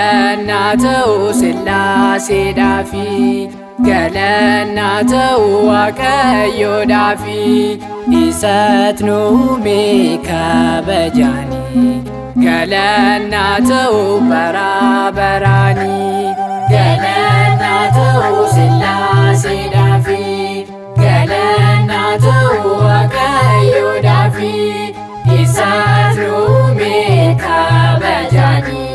Galanatau Sillaasee daafi Galanatau Waaqayyo daafi Isat nu uume kabajani Galanatau bara barani Galanatau Sillaasee daafi Galanatau Waaqayyo daafi Isat nu uume kabajani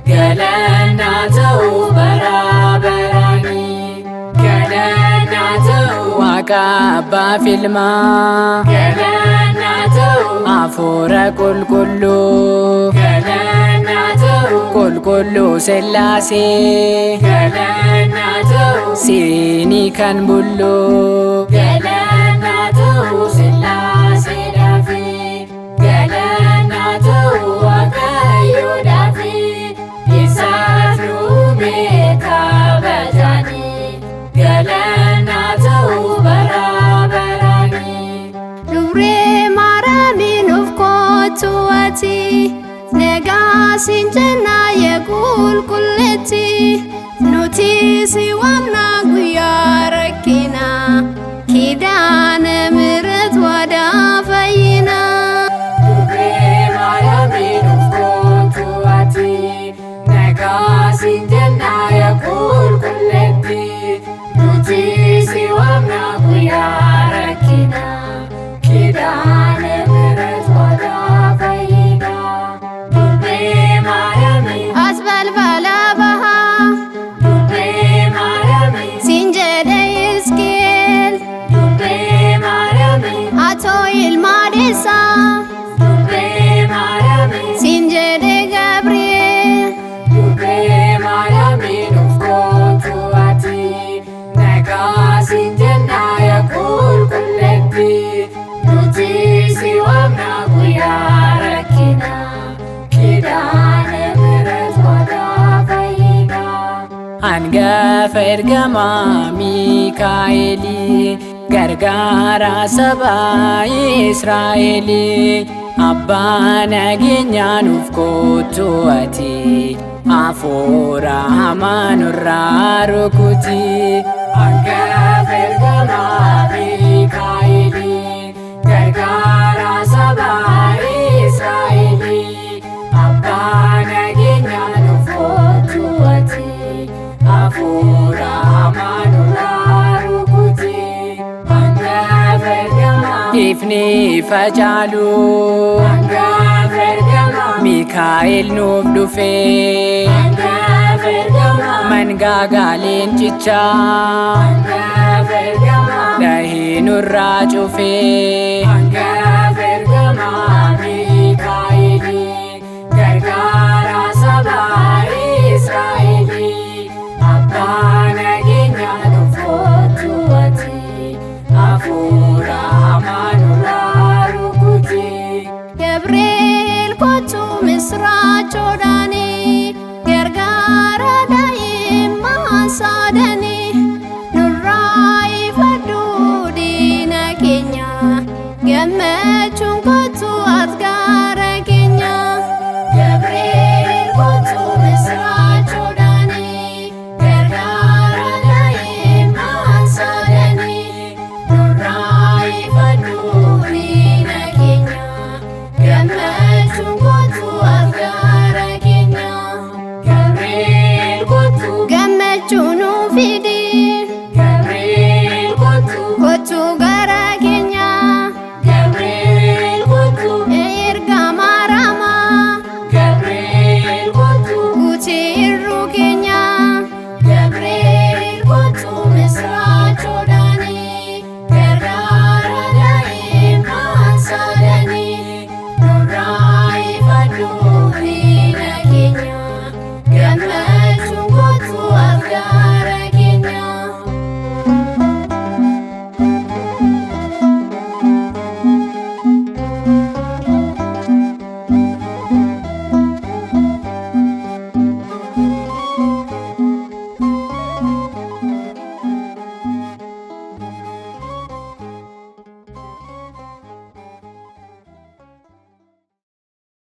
Galanatau bara barani Galanatau Waaqa Abbaa fi Ilmaa Galanatau Hafuura Qulqulluu Galanatau Qulqulluu Sillaasee Galanatau Siinii kan bullu Galanatau Sillaasee daafi Galanatau Waaqayyo daafi Isat nu uume kabajani Galanatau bara barani Dubree Maariyaamiin of kootu ati nagaa siin jenna yaa qulqulleetti nuti si waamna guyyaa rakkinaa kidaana ምሕረት ዋዳ fayyina Dubree Maariyaamiin of kootu ati nagaa siin jenna yaa qulqulleetti nuti si waamna guyyaa rakkinaa kidaana ምሕረት ዋዳ fayyina Dubree Maariyaamiin as balbala bahaa Dubree Maariyaamiin siin jedhe Hisqi'eel Dubree Maariyaamiin atoo ilmaa deessaa Dubree Maariyaamiin siin jedhe Gabri'eel Dubree Maariyaamiin of kootu ati nagaa siin jenna yaa qulqulleetti nuti si waamna guyyaa rakkinaa kidaana ምሕረት ዋዳ fayyina Hangafa ergamaa Miikaa'elii gargaara saba Israa'elii Abbaa nageenyaa nuuf kootu ati hafuura hamaa nurraa rukuti Hangafa ergamaa Miikaa'elii gargaara saba Israa'elii Abbaa nageenyaa nuuf kootu ati hafuura hamaa nurraa rukuti Hangafa ergamaa ifni facaalu Hangafa ergamaa Miikaa'el nuuf dhufe Hangafa ergamaa mangaagaa leencichaa Hangafa ergamaa dhahee nurraa cufe Hangafa ergamaa Miikaa'elii gargaara saba Israa'elii Abbaa nageenyaa nuuf kootu ati hafuura hamaa nurraa rukuti Gabri'eel kootu misraachoodhaani gargaara daa'imman saadani nurraa ifadhu diina keenya gammachuun kootu as gaara keenya Gabri'eel kootu misraachoodhaani gargaara daa'imman saadani nurraa ifadhu diina keenya gammachuun kootu as gaara keenya Gabri'eel kootu gammachuu nuu fidi